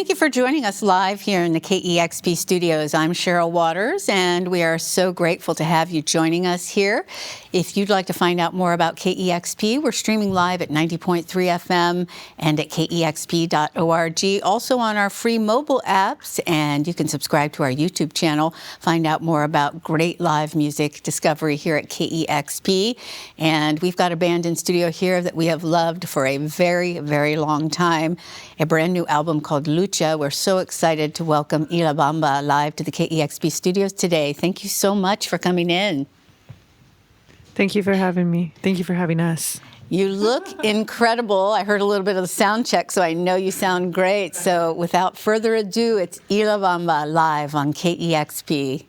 Thank you for joining us live here in the KEXP studios. I'm Cheryl Waters, and we are so grateful to have you joining us here. If you'd like to find out more about KEXP, we're streaming live at 90.3 FM and at kexp.org. Also on our free mobile apps, and you can subscribe to our YouTube channel. Find out more about great live music discovery here at KEXP. And we've got a band in studio here that we have loved for a very, very long time. A brand new album called Lucha. We're so excited to welcome Bamba live to the KEXP studios today. Thank you so much for coming in. Thank you for having me. Thank you for having us. You look incredible. I heard a little bit of the sound check, so I know you sound great. So without further ado, it's Bamba live on KEXP.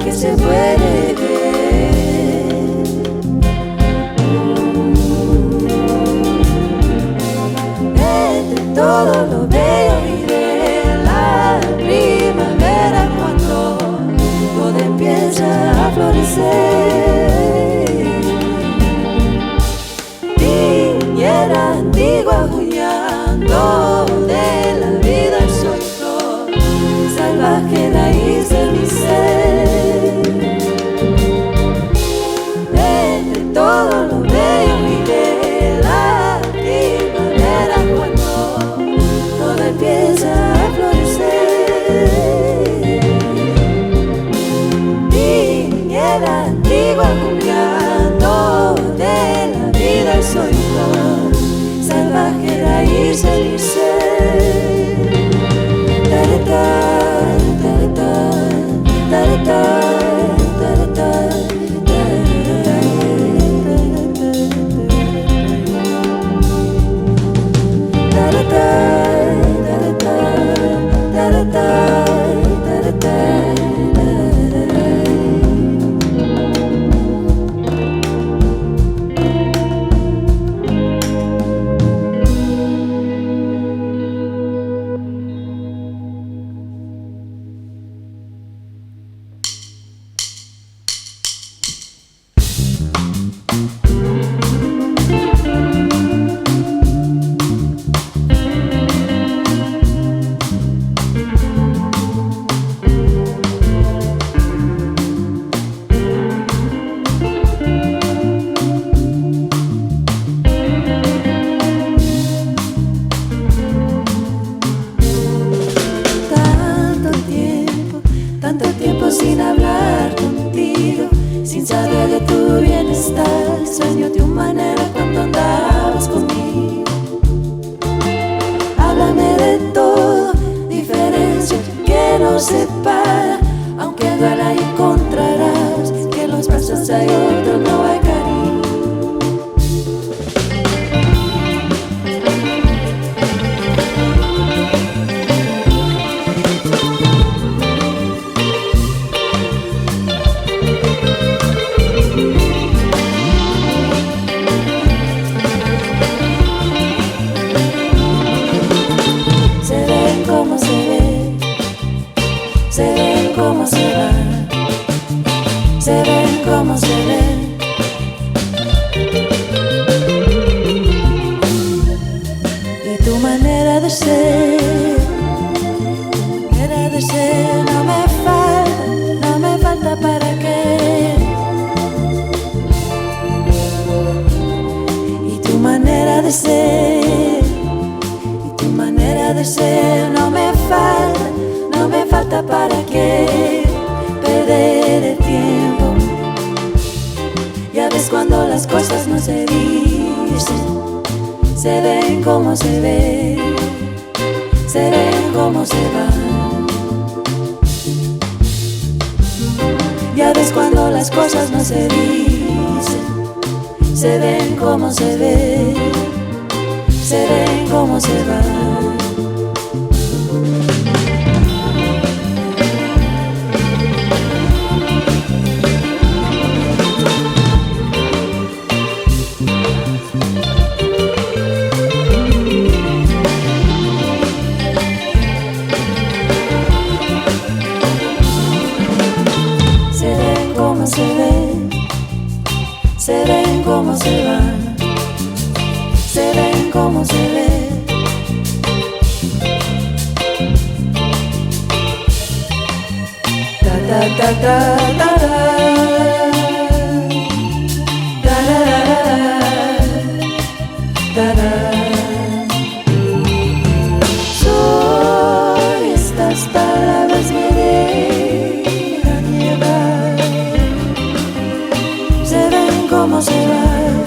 que se puede ver. Entre todo lo bello y de la primavera, cuando todo empieza a florecer, Viñera antigua acuñando de la vida el sueño, salvaje raíz de mi ser. Entre todo lo bello y de la primavera, cuando todo sin hablar contigo, sin saber de tu bienestar. Extraño tu manera cuando andabas conmigo. Háblame de todo, diferencia que nos separa. Aunque duela y encontrarás que en los brazos hay otro, no hay cariño. Se ven como se ven, se ven como se van, se ven como se ven. Y tu manera de ser, no me falta para qué. Y tu manera de ser, no me falta para qué perder el tiempo. Ya ves cuando las cosas no se dicen, se ven como se ven, se ven como se van. Ya ves cuando las cosas no se dicen, se ven como se ven, se ven como se van. Se ven como se van, se ven como se ven. Ta ta ta ta ta ta ta ta. Soy estas palabras me dejan llevar. Se ven como se van.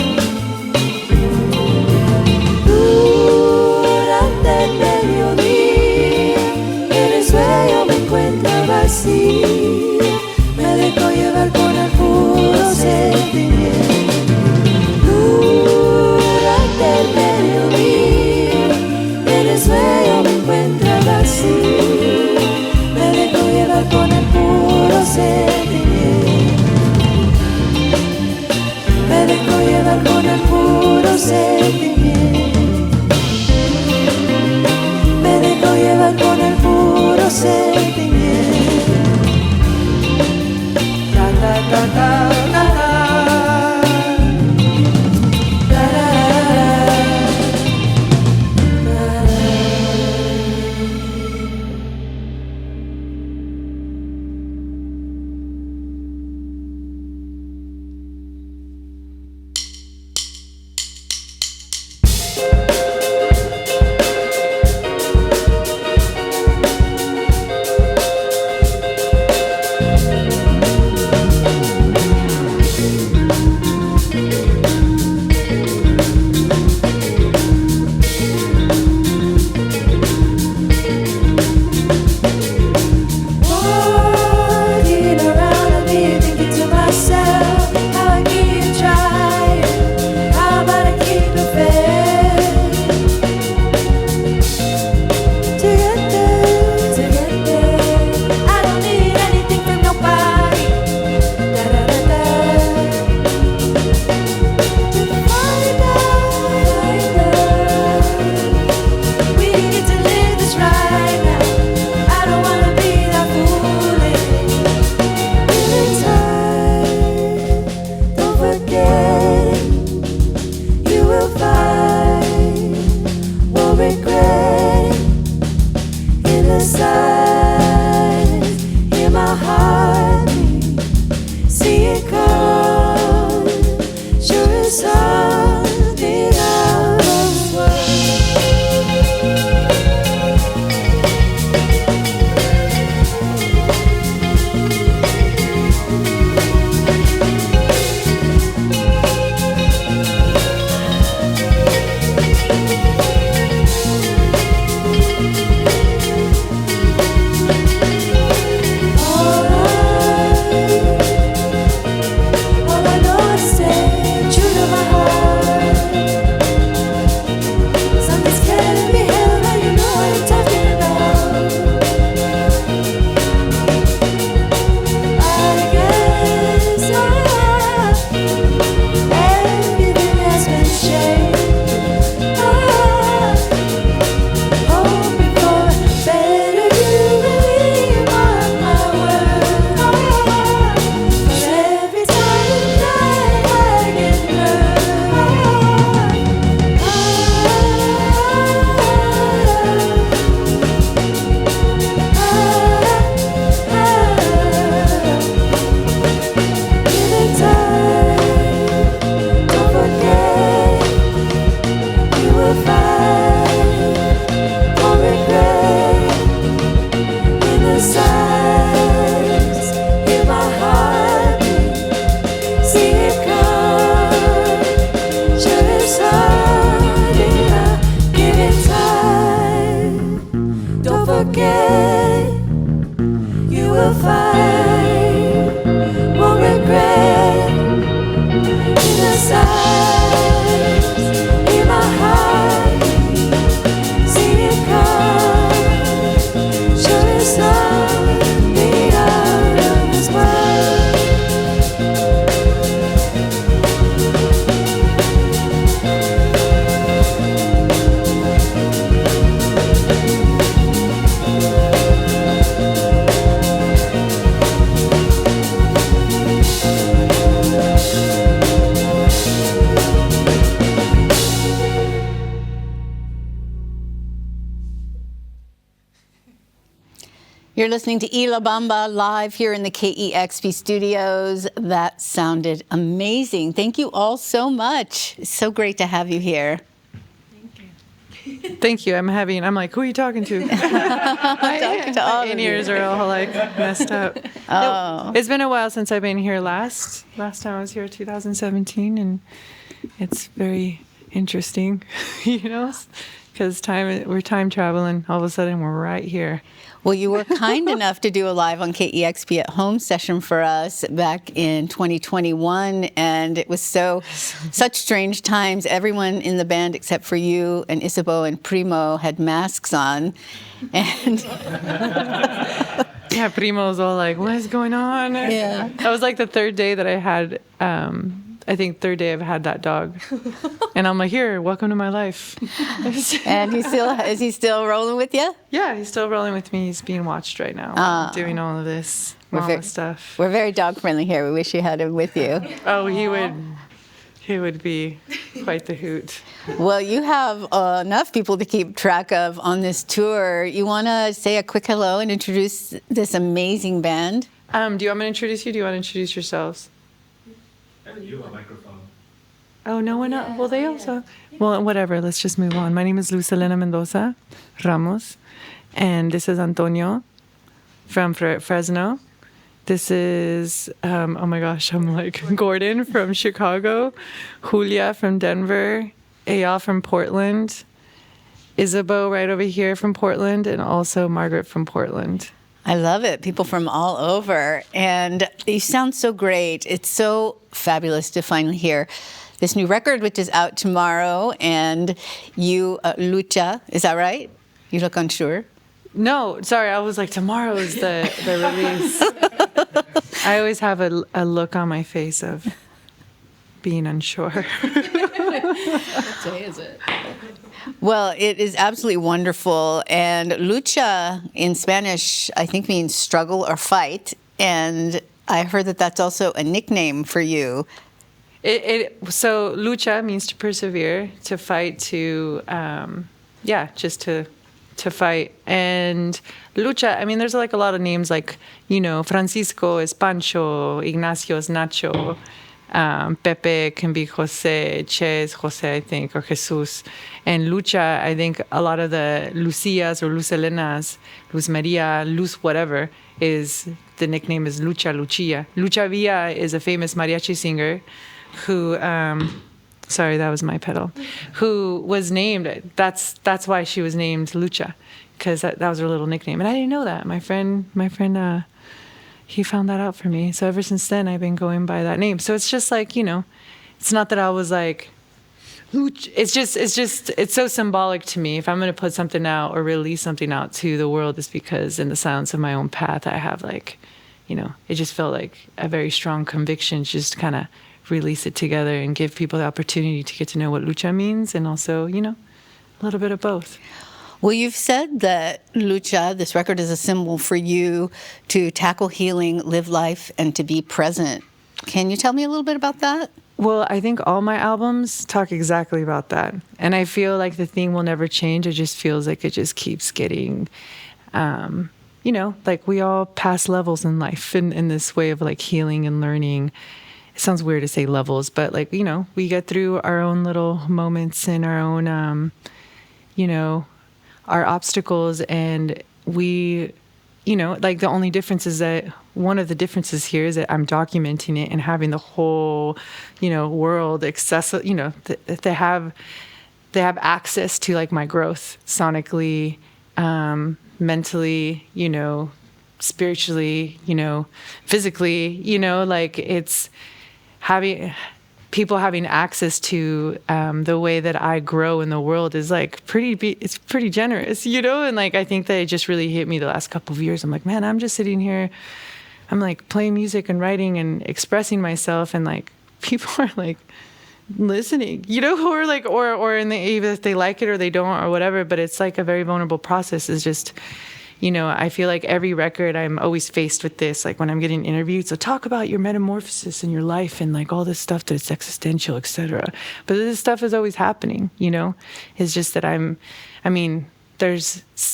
Durante el mediodía, el sueño me encuentra vacío. Me forget, you will find, won't regret. In the silence, in my heart, see it come, sure as something out of this world. You're listening to Y La Bamba live here in the KEXP studios. That sounded amazing. Thank you all so much. It's so great to have you here. Thank you. I'm like, who are you talking to? Talking to all My of ears you. are all like messed up. Oh. It's been a while since I've been here last. Last time I was here 2017, and it's very interesting, because we're time traveling. All of a sudden, we're right here. Well, you were kind enough to do a live on KEXP at home session for us back in 2021, and it was such strange times. Everyone in the band except for you and Isabeau and Primo had masks on, and Yeah, Primo's all like, what is going on? Yeah. That was like the third day that I had, third day I've had that dog. And I'm like, here, welcome to my life. and is he still rolling with you? Yeah, he's still rolling with me. He's being watched right now. I'm doing all of this mama stuff. We're very dog friendly here. We wish you had him with you. Oh, he would be quite the hoot. Well, you have enough people to keep track of on this tour. You want to say a quick hello and introduce this amazing band? Do you want me to introduce you? Do you want to introduce yourselves? You have a microphone. Oh, no one else? Well, they also... Well, whatever. Let's just move on. My name is Elena Mendoza Ramos, and this is Antonio from Fresno. This is, oh my gosh, I'm like Gordon from Chicago, Julia from Denver, Eyal from Portland, Isabeau right over here from Portland, and also Margaret from Portland. I love it. People from all over. And you sound so great. It's so fabulous to finally hear this new record, which is out tomorrow. And you, Lucha, is that right? You look unsure. No, sorry, I was like, tomorrow is the release. I always have a look on my face of being unsure. What day is it? Well, it is absolutely wonderful. And lucha in Spanish, I think, means struggle or fight. And I heard that that's also a nickname for you. So lucha means to persevere, to fight, just to fight. And lucha, I mean, there's like a lot of names like, Francisco is Pancho, Ignacio is Nacho, Pepe can be Jose, Che is Jose, I think, or Jesus. And lucha, I think a lot of the Lucias or Luz Elenas, Luz Maria, Luz whatever, the nickname is Lucha Lucia. Lucha Villa is a famous mariachi singer who, sorry, that was my pedal, who was named, that's why she was named Lucha, because that was her little nickname. And I didn't know that. My friend, he found that out for me. So ever since then, I've been going by that name. So it's just like, it's not that I was like, it's so symbolic to me. If I'm going to put something out or release something out to the world, it's because in the silence of my own path, I have like, it just felt like a very strong conviction to just kind of release it together and give people the opportunity to get to know what lucha means, and also, a little bit of both. Well, you've said that lucha, this record, is a symbol for you to tackle healing, live life, and to be present. Can you tell me a little bit about that? Well, I think all my albums talk exactly about that. And I feel like the theme will never change. It just feels like it just keeps getting, like we all pass levels in life in this way of like healing and learning. It sounds weird to say levels, but like, we get through our own little moments and our own, our obstacles, and we, like the only difference is that one of the differences here is that I'm documenting it and having the whole, world accessible, they have access to like my growth sonically, mentally, spiritually, physically, like it's people having access to the way that I grow in the world is like it's pretty generous, and like I think that it just really hit me the last couple of years. I'm like, man, I'm just sitting here, I'm like playing music and writing and expressing myself, and like people are like listening, or like or either if they like it or they don't or whatever. But it's like a very vulnerable process. Is just I feel like every record I'm always faced with this, like when I'm getting interviewed, so talk about your metamorphosis in your life and like all this stuff that's existential, etc. But this stuff is always happening, It's just that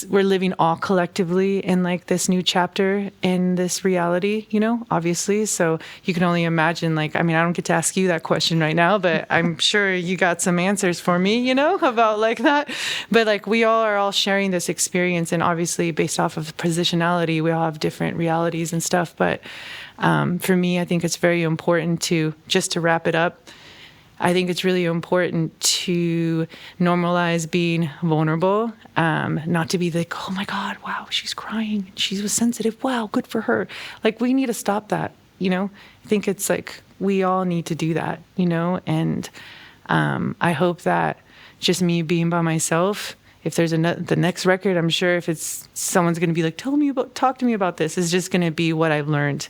we're living all collectively in like this new chapter in this reality, obviously. So you can only imagine, like, I don't get to ask you that question right now, but I'm sure you got some answers for me, about like that. But like we all are sharing this experience, and obviously based off of positionality, we all have different realities and stuff. But for me, I think it's very important to wrap it up. I think it's really important to normalize being vulnerable, not to be like, oh my God, wow, she's crying. She was sensitive. Wow, good for her. Like, we need to stop that, I think it's like we all need to do that, and I hope that just me being by myself, if there's the next record, I'm sure if it's someone's going to be like, talk to me about this, is just going to be what I've learned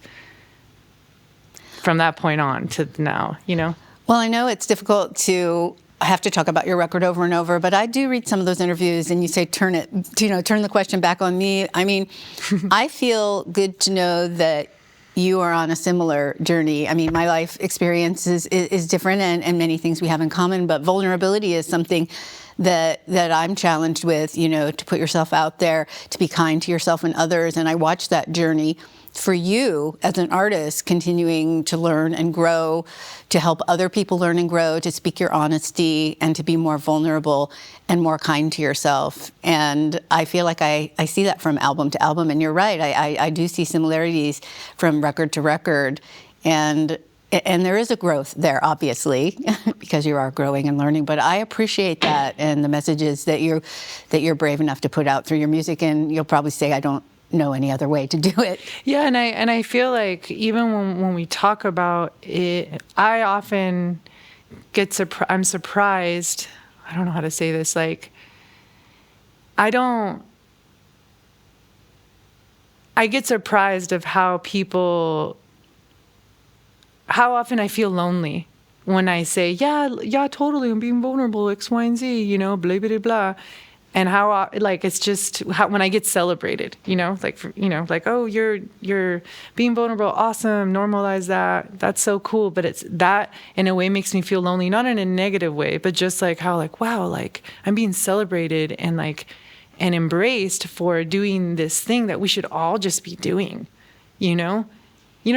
from that point on to now, Well, I know it's difficult to have to talk about your record over and over, but I do read some of those interviews and you say, turn the question back on me. I feel good to know that you are on a similar journey. My life experience is different and many things we have in common, but vulnerability is something that I'm challenged with, to put yourself out there, to be kind to yourself and others. And I watch that journey for you as an artist, continuing to learn and grow, to help other people learn and grow, to speak your honesty, and to be more vulnerable and more kind to yourself. And I feel like I see that from album to album. And you're right, I do see similarities from record to record. And there is a growth there, obviously, because you are growing and learning. But I appreciate that and the messages that you're brave enough to put out through your music. And you'll probably say, I don't know any other way to do it. Yeah, and I feel like even when we talk about it, I often I'm surprised. I don't know how to say this. Like, I get surprised of how often I feel lonely when I say, yeah, totally, I'm being vulnerable, X, Y, and Z, blah, blah, blah. And how, like, it's just how, when I get celebrated, like, oh, you're being vulnerable, awesome, normalize that, that's so cool. But it's that in a way makes me feel lonely, not in a negative way, but just like how, like, wow, like I'm being celebrated and like and embraced for doing this thing that we should all just be doing, You know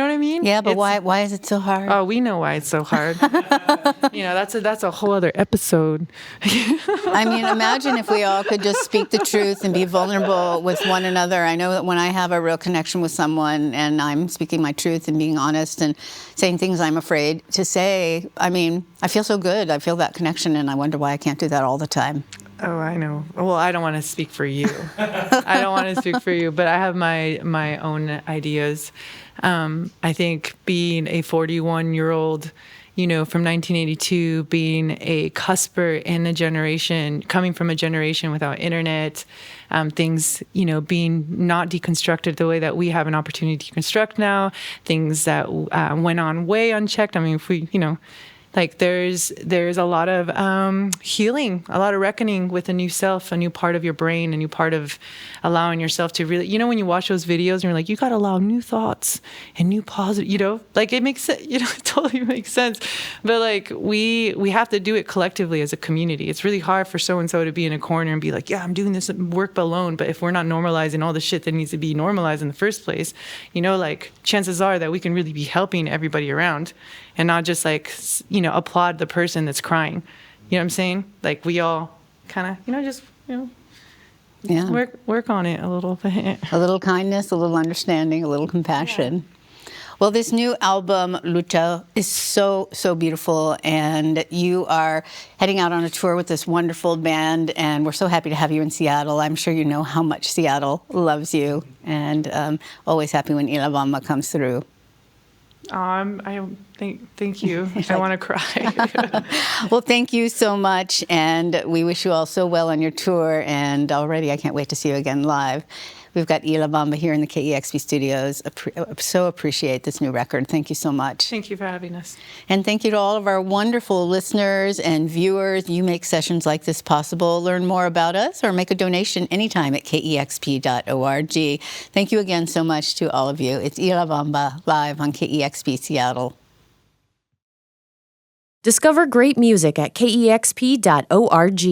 what I mean? Yeah, but why is it so hard? Oh, we know why it's so hard. That's a whole other episode. Imagine if we all could just speak the truth and be vulnerable with one another. I know that when I have a real connection with someone and I'm speaking my truth and being honest and saying things I'm afraid to say, I feel so good. I feel that connection, and I wonder why I can't do that all the time. Oh, I know. Well, I don't want to speak for you. I don't want to speak for you, but I have my own ideas. I think being a 41-year-old, from 1982, being a cusper in a generation, coming from a generation without internet, things, being not deconstructed the way that we have an opportunity to deconstruct now, things that went on way unchecked. If we, like there's a lot of healing, a lot of reckoning with a new self, a new part of your brain, a new part of allowing yourself to really, when you watch those videos and you're like, you got to allow new thoughts and new positive, like it makes sense, it totally makes sense. But like we have to do it collectively as a community. It's really hard for so-and-so to be in a corner and be like, yeah, I'm doing this work alone. But if we're not normalizing all the shit that needs to be normalized in the first place, like chances are that we can really be helping everybody around and not just like, applaud the person that's crying. You know what I'm saying? Like we all kind of, just, yeah, work on it a little bit. A little kindness, a little understanding, a little compassion. Yeah. Well, this new album, Lucha, is so, so beautiful, and you are heading out on a tour with this wonderful band, and we're so happy to have you in Seattle. I'm sure you know how much Seattle loves you, and always happy when La Bamba comes through. Thank you. I want to cry. Well, thank you so much, and we wish you all so well on your tour, and already I can't wait to see you again live. We've got La Bamba here in the KEXP studios. So appreciate this new record. Thank you so much. Thank you for having us. And thank you to all of our wonderful listeners and viewers. You make sessions like this possible. Learn more about us or make a donation anytime at kexp.org. Thank you again so much to all of you. It's La Bamba live on KEXP Seattle. Discover great music at kexp.org.